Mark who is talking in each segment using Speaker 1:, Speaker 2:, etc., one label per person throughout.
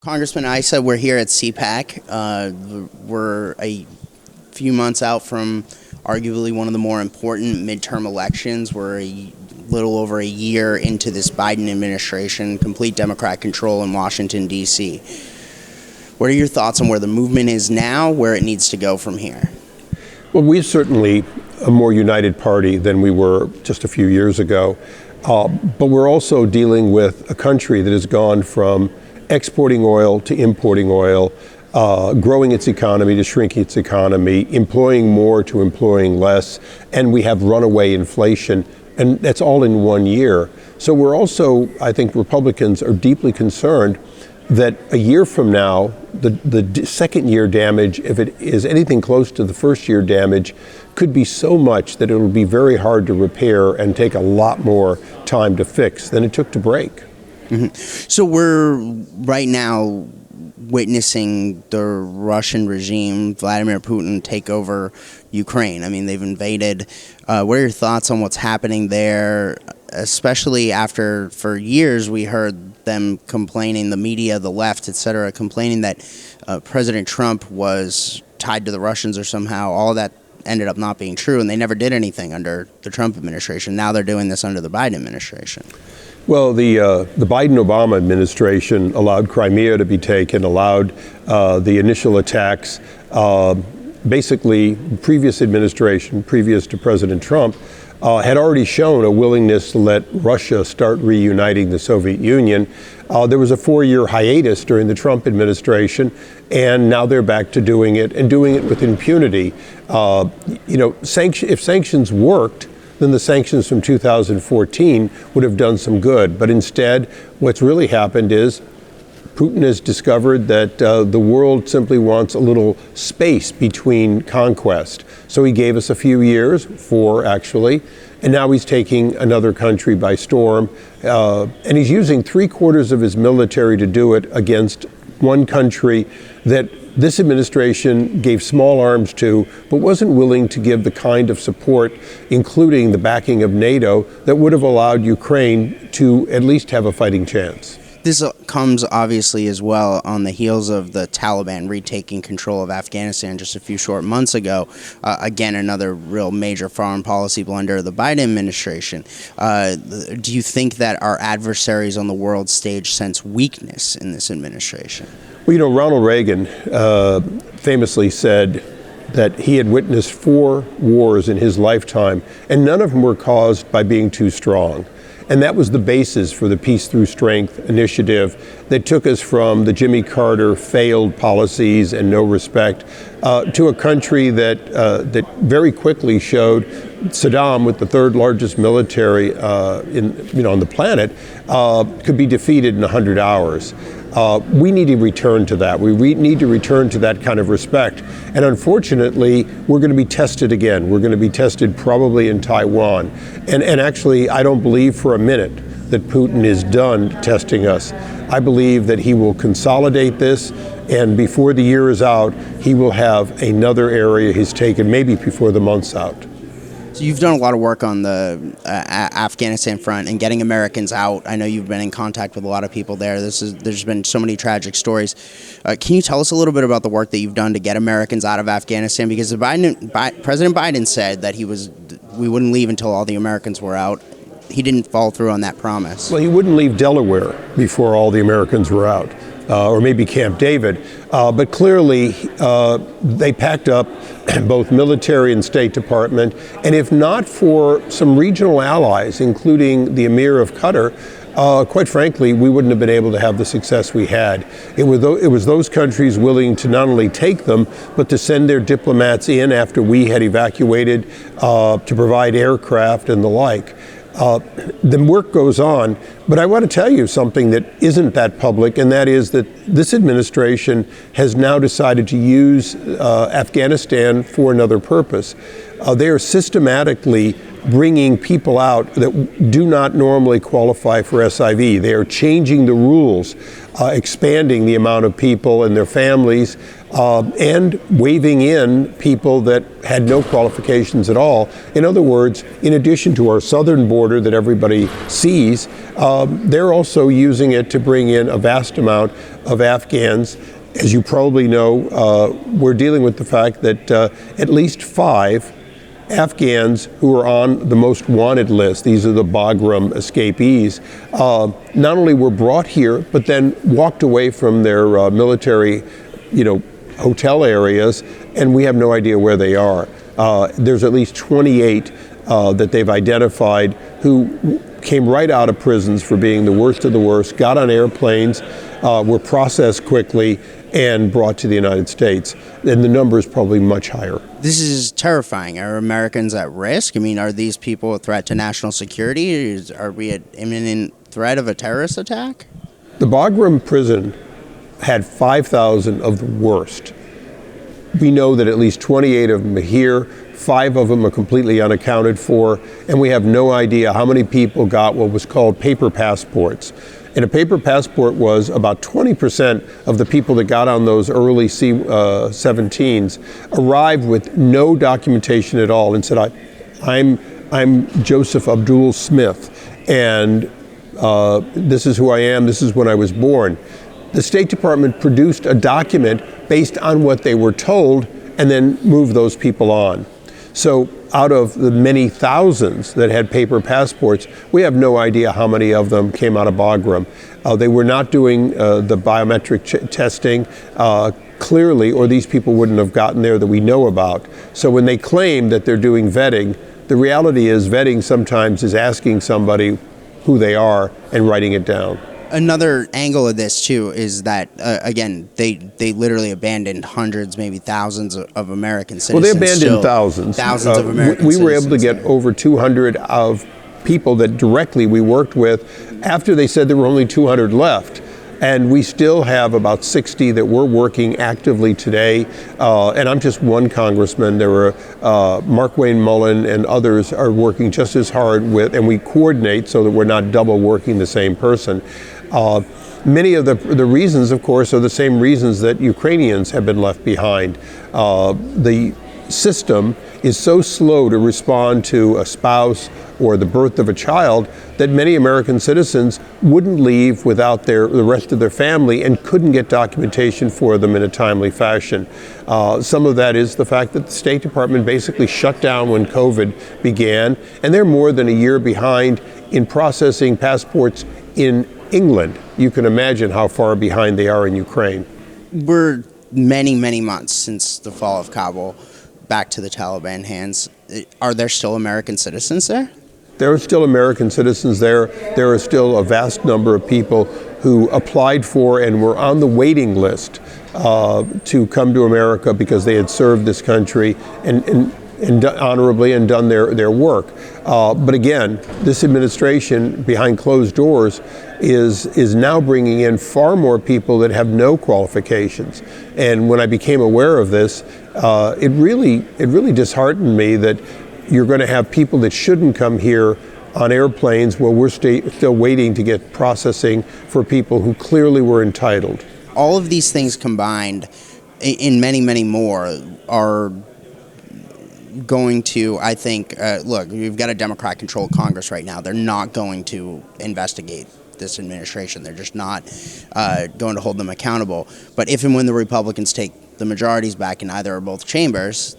Speaker 1: Congressman Issa, we're here at CPAC. We're a few months out from arguably one of the more important midterm elections. We're a little over a year into this Biden administration, complete Democrat control in Washington, D.C. What are your thoughts on where the movement is now, where it needs to go from here?
Speaker 2: Well, we're certainly a more united party than we were just a few years ago. But we're also dealing with a country that has gone from exporting oil to importing oil, growing its economy to shrinking its economy, employing more to employing less, and we have runaway inflation, and that's all in 1 year. So we're also, I think Republicans are deeply concerned that a year from now, the second year damage, if it is anything close to the first year damage, could be so much that it will be very hard to repair and take a lot more time to fix than it took to break.
Speaker 1: Mm-hmm. So we're right now witnessing the Russian regime, Vladimir Putin, take over Ukraine. I mean, they've invaded. What are your thoughts on what's happening there, especially after, for years, we heard them complaining, the media, the left, et cetera, complaining that President Trump was tied to the Russians or somehow. All of that ended up not being true, and they never did anything under the Trump administration. Now they're doing this under the Biden administration.
Speaker 2: Well, the Biden-Obama administration allowed Crimea to be taken, allowed the initial attacks. Basically, previous administration, previous to President Trump, had already shown a willingness to let Russia start reuniting the Soviet Union. There was a 4-year hiatus during the Trump administration, and now they're back to doing it, and doing it with impunity. If sanctions worked, then the sanctions from 2014 would have done some good. But instead, what's really happened is Putin has discovered that the world simply wants a little space between conquest. So he gave us a few years, 4 actually, and now he's taking another country by storm. And he's using 3/4 of his military to do it against one country that this administration gave small arms to, but wasn't willing to give the kind of support, including the backing of NATO, that would have allowed Ukraine to at least have a fighting chance.
Speaker 1: This comes obviously as well on the heels of the Taliban retaking control of Afghanistan just a few short months ago. Again, another real major foreign policy blunder of the Biden administration. Do you think that our adversaries on the world stage sense weakness in this administration?
Speaker 2: Well, Ronald Reagan famously said that he had witnessed 4 wars in his lifetime, and none of them were caused by being too strong. And that was the basis for the Peace Through Strength initiative that took us from the Jimmy Carter failed policies and no respect to a country that very quickly showed Saddam, with the 3rd largest military on the planet, could be defeated in 100 hours. We need to return to that. We need to return to that kind of respect. And unfortunately, we're going to be tested again. We're going to be tested probably in Taiwan. And actually, I don't believe for a minute that Putin is done testing us. I believe that he will consolidate this, and before the year is out, he will have another area he's taken, maybe before the month's out.
Speaker 1: So you've done a lot of work on the Afghanistan front and getting Americans out. I know you've been in contact with a lot of people there. There's been so many tragic stories. Can you tell us a little bit about the work that you've done to get Americans out of Afghanistan? Because President Biden said that we wouldn't leave until all the Americans were out. He didn't follow through on that promise.
Speaker 2: Well, he wouldn't leave Delaware before all the Americans were out. Or maybe Camp David. But clearly, they packed up both military and State Department. And if not for some regional allies, including the Emir of Qatar, quite frankly, we wouldn't have been able to have the success we had. It was those countries willing to not only take them, but to send their diplomats in after we had evacuated to provide aircraft and the like. The work goes on, but I want to tell you something that isn't that public, and that is that this administration has now decided to use Afghanistan for another purpose. They are systematically bringing people out that do not normally qualify for SIV. They are changing the rules, expanding the amount of people and their families, and waving in people that had no qualifications at all. In other words, in addition to our southern border that everybody sees, they're also using it to bring in a vast amount of Afghans. As you probably know, we're dealing with the fact that at least 5 Afghans who are on the most wanted list, these are the Bagram escapees, not only were brought here, but then walked away from their military, hotel areas, and we have no idea where they are. There's at least 28 that they've identified who came right out of prisons for being the worst of the worst, got on airplanes, were processed quickly, and brought to the United States. And the number is probably much higher.
Speaker 1: This is terrifying. Are Americans at risk? I mean, are these people a threat to national security? Are we at imminent threat of a terrorist attack?
Speaker 2: The Bagram prison had 5,000 of the worst. We know that at least 28 of them are here. 5 of them are completely unaccounted for, and we have no idea how many people got what was called paper passports. And a paper passport was about 20% of the people that got on those early C-17s arrived with no documentation at all and said, I'm Joseph Abdul Smith, and this is who I am, this is when I was born. The State Department produced a document based on what they were told and then moved those people on. So out of the many thousands that had paper passports, we have no idea how many of them came out of Bagram. They were not doing the biometric testing clearly, or these people wouldn't have gotten there that we know about. So when they claim that they're doing vetting, the reality is vetting sometimes is asking somebody who they are and writing it down.
Speaker 1: Another angle of this, too, is that, again, they literally abandoned hundreds, maybe thousands of American citizens.
Speaker 2: Well, they abandoned thousands.
Speaker 1: Thousands of American citizens.
Speaker 2: We were able to get over 200 of people that directly we worked with after they said there were only 200 left. And we still have about 60 that we're working actively today. And I'm just one congressman. There were Mark Wayne Mullen and others are working just as hard with, and we coordinate so that we're not double working the same person. Many of the reasons, of course, are the same reasons that Ukrainians have been left behind. The system is so slow to respond to a spouse or the birth of a child that many American citizens wouldn't leave without the rest of their family and couldn't get documentation for them in a timely fashion. Some of that is the fact that the State Department basically shut down when COVID began, and they're more than a year behind in processing passports in England. You can imagine how far behind they are in Ukraine.
Speaker 1: We're many, many months since the fall of Kabul back to the Taliban hands. Are there still American citizens there?
Speaker 2: There are still American citizens there. There are still a vast number of people who applied for and were on the waiting list to come to America because they had served this country and honorably and done their work. But again, this administration behind closed doors is now bringing in far more people that have no qualifications. And when I became aware of this, it really disheartened me that you're going to have people that shouldn't come here on airplanes while we're still waiting to get processing for people who clearly were entitled.
Speaker 1: All of these things combined, in many, many more, are going to, I think, look, we've got a Democrat-controlled Congress right now. They're not going to investigate this administration. They're just not going to hold them accountable. But if and when the Republicans take the majorities back in either or both chambers,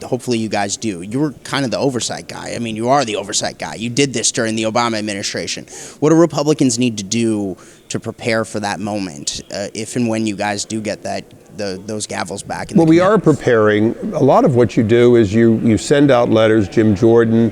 Speaker 1: hopefully you guys do. You were kind of the oversight guy. I mean, you are the oversight guy. You did this during the Obama administration. What do Republicans need to do to prepare for that moment, if and when you guys do get those gavels back?
Speaker 2: Well, we are preparing. A lot of what you do is you send out letters. Jim Jordan,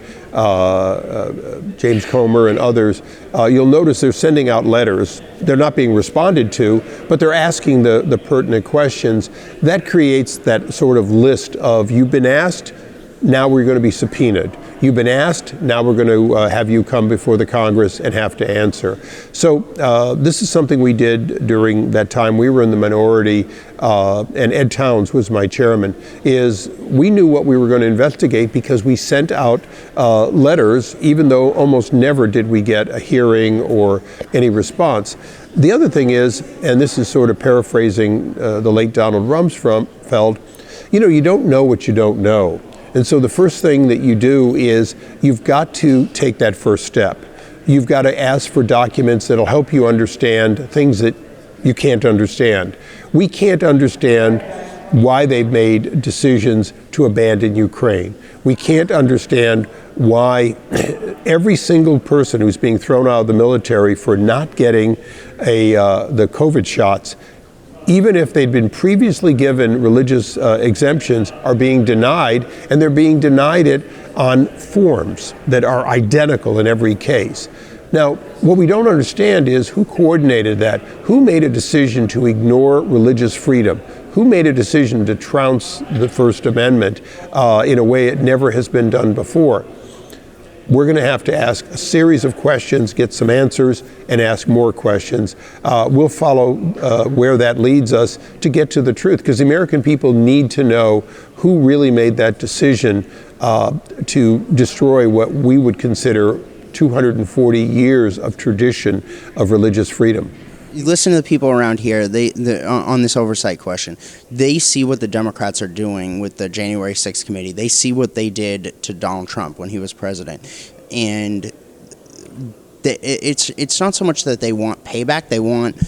Speaker 2: James Comer, and others. You'll notice they're sending out letters. They're not being responded to, but they're asking the pertinent questions. That creates that sort of list of, you've been asked, now we're going to be subpoenaed. You've been asked, now we're going to have you come before the Congress and have to answer. So this is something we did during that time we were in the minority, and Ed Towns was my chairman, is we knew what we were going to investigate because we sent out letters, even though almost never did we get a hearing or any response. The other thing is, and this is sort of paraphrasing the late Donald Rumsfeld, you don't know what you don't know. And so the first thing that you do is you've got to take that first step. You've got to ask for documents that'll help you understand things that you can't understand. We can't understand why they've made decisions to abandon Ukraine. We can't understand why every single person who's being thrown out of the military for not getting the COVID shots, even if they'd been previously given religious exemptions, are being denied, and they're being denied it on forms that are identical in every case. Now, what we don't understand is who coordinated that, who made a decision to ignore religious freedom, who made a decision to trounce the First Amendment in a way it never has been done before. We're going to have to ask a series of questions, get some answers, and ask more questions. We'll follow where that leads us to get to the truth, because the American people need to know who really made that decision to destroy what we would consider 240 years of tradition of religious freedom.
Speaker 1: You listen to the people around here, on this oversight question, they see what the Democrats are doing with the January 6th committee. They see what they did to Donald Trump when he was president. And it's not so much that they want payback, they want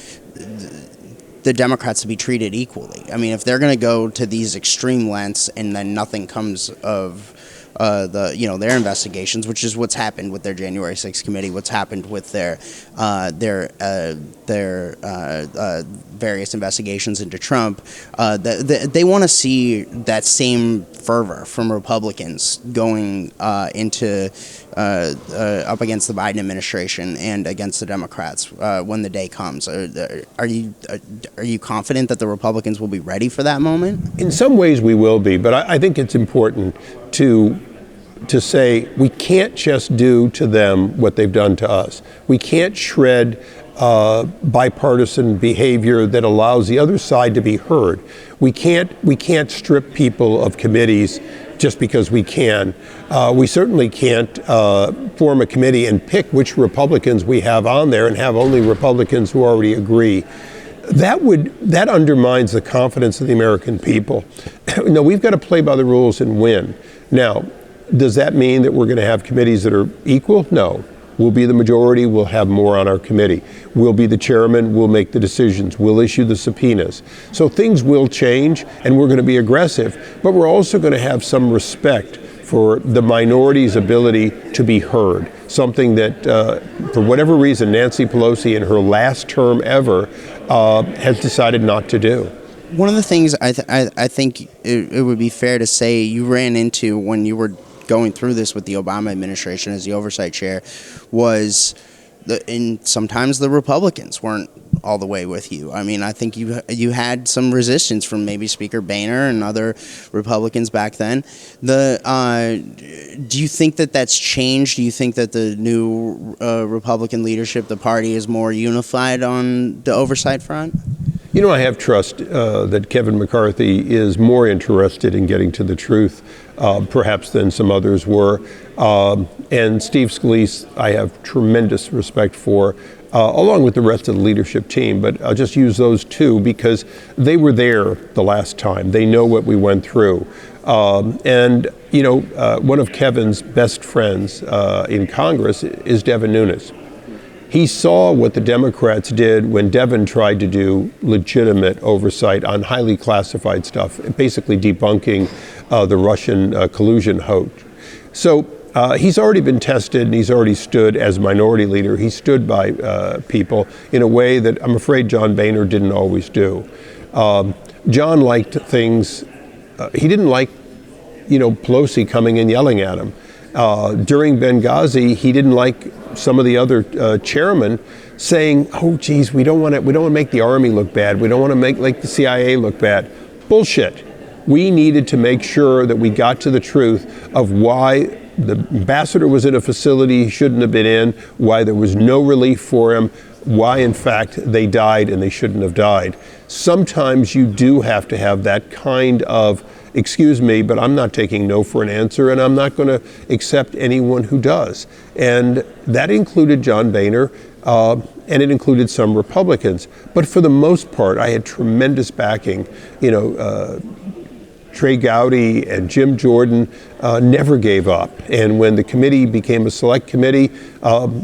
Speaker 1: the Democrats to be treated equally. I mean, if they're going to go to these extreme lengths and then nothing comes of their investigations, which is what's happened with their January 6th committee, what's happened with their various investigations into Trump, they want to see that same fervor from Republicans going into up against the Biden administration and against the Democrats when the day comes. Are you confident that the Republicans will be ready for that moment?
Speaker 2: In some ways we will be, but I think it's important to say we can't just do to them what they've done to us. We can't shred bipartisan behavior that allows the other side to be heard. We can't strip people of committees just because we can. We certainly can't form a committee and pick which Republicans we have on there and have only Republicans who already agree. That undermines the confidence of the American people. No, we've got to play by the rules and win. Now, does that mean that we're going to have committees that are equal? No. We'll be the majority, we'll have more on our committee. We'll be the chairman, we'll make the decisions, we'll issue the subpoenas. So things will change, and we're going to be aggressive, but we're also going to have some respect for the minority's ability to be heard, something that, for whatever reason, Nancy Pelosi in her last term ever has decided not to do.
Speaker 1: One of the things I think it would be fair to say you ran into when you were going through this with the Obama administration as the oversight chair was sometimes the Republicans weren't all the way with you. I mean, I think you had some resistance from maybe Speaker Boehner and other Republicans back then. Do you think that that's changed? Do you think that the new Republican leadership, the party, is more unified on the oversight front?
Speaker 2: You know, I have trust that Kevin McCarthy is more interested in getting to the truth, perhaps than some others were. And Steve Scalise, I have tremendous respect for, along with the rest of the leadership team. But I'll just use those two because they were there the last time. They know what we went through. And, you know, one of Kevin's best friends in Congress is Devin Nunes. He saw what the Democrats did when Devin tried to do legitimate oversight on highly classified stuff, basically debunking the Russian collusion hoax. So he's already been tested, and he's already stood as minority leader. He stood by people in a way that I'm afraid John Boehner didn't always do. John liked things. He didn't like, Pelosi coming and yelling at him. During Benghazi, he didn't like some of the other chairmen saying, "Oh, geez, we don't want to make the army look bad. We don't want to make the CIA look bad." Bullshit. We needed to make sure that we got to the truth of why the ambassador was in a facility he shouldn't have been in, why there was no relief for him, why, in fact, they died and they shouldn't have died. Sometimes you do have to have that kind of, excuse me, but I'm not taking no for an answer, and I'm not going to accept anyone who does. And that included John Boehner, and it included some Republicans. But for the most part, I had tremendous backing. Trey Gowdy and Jim Jordan never gave up. And when the committee became a select committee,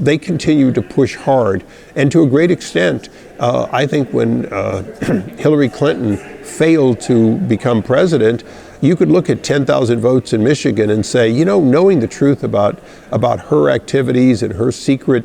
Speaker 2: they continued to push hard. And to a great extent, I think when Hillary Clinton failed to become president, you could look at 10,000 votes in Michigan and say, you know, knowing the truth about her activities and her secret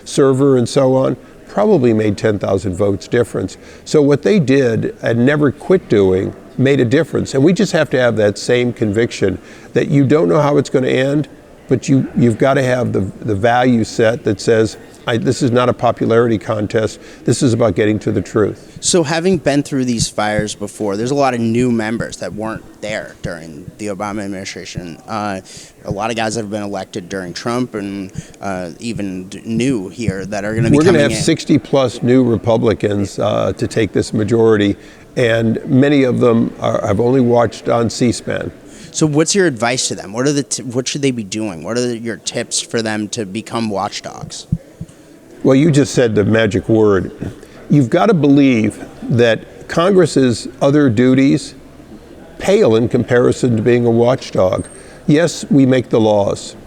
Speaker 2: server and so on, probably made 10,000 votes difference. So what they did and never quit doing made a difference. And we just have to have that same conviction that you don't know how it's going to end, but you've got to have the value set that says, this is not a popularity contest. This is about getting to the truth.
Speaker 1: So having been through these fires before, there's a lot of new members that weren't there during the Obama administration. A lot of guys that have been elected during Trump and even new here that are going to be coming in. We're going to
Speaker 2: have 60 plus new Republicans to take this majority, and many of them I've only watched on C-SPAN.
Speaker 1: So what's your advice to them? What should they be doing? What are your tips for them to become watchdogs?
Speaker 2: Well, you just said the magic word. You've got to believe that Congress's other duties pale in comparison to being a watchdog. Yes, we make the laws,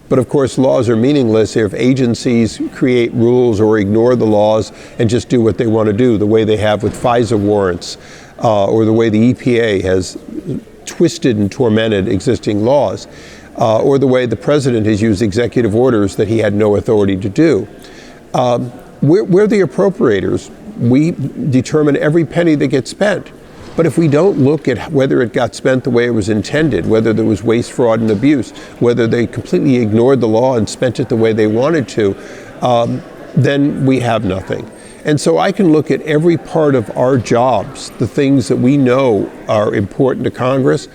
Speaker 2: but of course laws are meaningless if agencies create rules or ignore the laws and just do what they want to do, the way they have with FISA warrants, or the way the EPA has twisted and tormented existing laws, or the way the president has used executive orders that he had no authority to do. We're the appropriators. We determine every penny that gets spent. But if we don't look at whether it got spent the way it was intended, whether there was waste, fraud, and abuse, whether they completely ignored the law and spent it the way they wanted to, then we have nothing. And so I can look at every part of our jobs, the things that we know are important to Congress.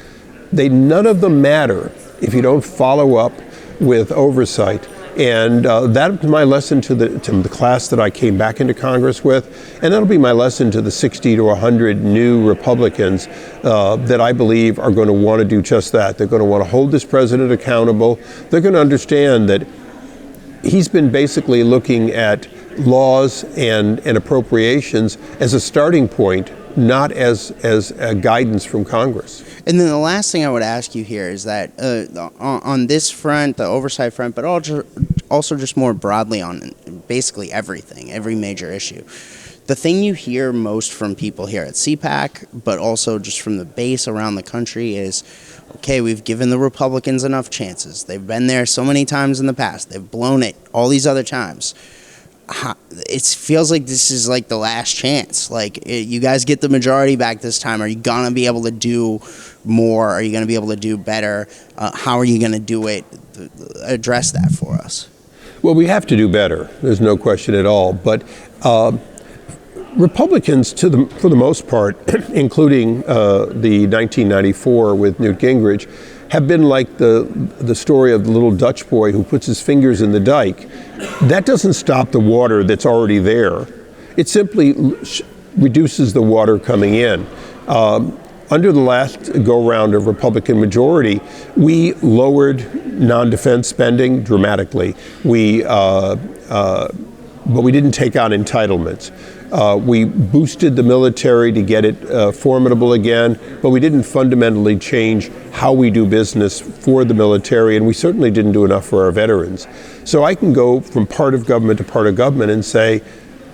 Speaker 2: None of them matter if you don't follow up with oversight. And that's my lesson to the class that I came back into Congress with, and that'll be my lesson to the 60 to 100 new Republicans that I believe are going to want to do just that. They're going to want to hold this president accountable. They're going to understand that he's been basically looking at laws and appropriations as a starting point, not as a guidance from Congress.
Speaker 1: And then the last thing I would ask you here is that on this front, the oversight front, but also just more broadly on basically everything, every major issue, the thing you hear most from people here at CPAC, but also just from the base around the country is, okay, we've given the Republicans enough chances. They've been there so many times in the past. They've blown it all these other times. It feels like this is like the last chance. Like, you guys get the majority back this time. Are you going to be able to do more? Are you going to be able to do better? How are you going to do it? Address that for us.
Speaker 2: Well, we have to do better. There's no question at all. But Republicans, for the most part, including the 1994 with Newt Gingrich, have been like the story of the little Dutch boy who puts his fingers in the dike. That doesn't stop the water that's already there. It simply reduces the water coming in. Under the last go-round of Republican majority, we lowered non-defense spending dramatically. But we didn't take on entitlements. We boosted the military to get it formidable again, but we didn't fundamentally change how we do business for the military, and we certainly didn't do enough for our veterans. So I can go from part of government to part of government and say,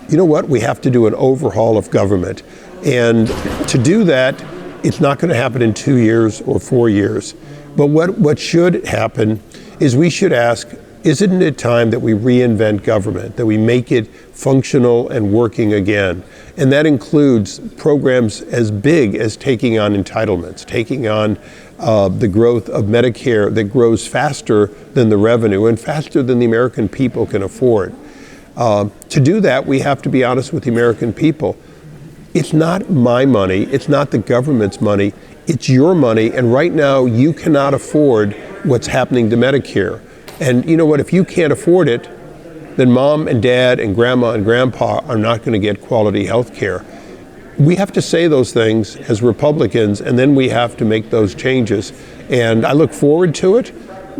Speaker 2: you know what, we have to do an overhaul of government. And to do that, it's not going to happen in 2 years or 4 years. But what should happen is we should ask, isn't it time that we reinvent government, that we make it functional and working again? And that includes programs as big as taking on entitlements, taking on the growth of Medicare that grows faster than the revenue and faster than the American people can afford. To do that, we have to be honest with the American people. It's not my money, it's not the government's money, it's your money, and right now you cannot afford what's happening to Medicare. And you know what, if you can't afford it, then mom and dad and grandma and grandpa are not going to get quality health care. We have to say those things as Republicans, and then we have to make those changes. And I look forward to it,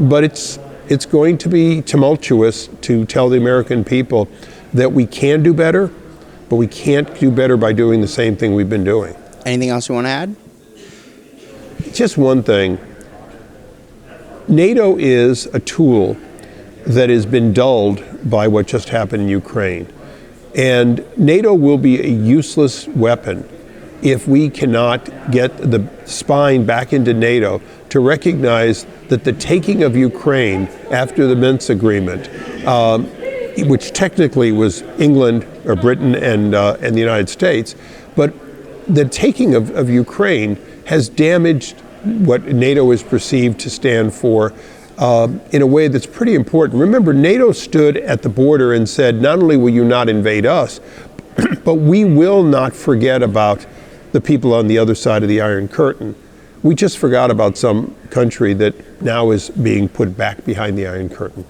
Speaker 2: but it's going to be tumultuous to tell the American people that we can do better, but we can't do better by doing the same thing we've been doing.
Speaker 1: Anything else you want to add?
Speaker 2: just one thing. NATO is a tool that has been dulled by what just happened in Ukraine. And NATO will be a useless weapon if we cannot get the spine back into NATO to recognize that the taking of Ukraine after the Minsk agreement, which technically was England or Britain and the United States, but the taking of Ukraine has damaged what NATO is perceived to stand for in a way that's pretty important. Remember, NATO stood at the border and said, not only will you not invade us, but we will not forget about the people on the other side of the Iron Curtain. We just forgot about some country that now is being put back behind the Iron Curtain.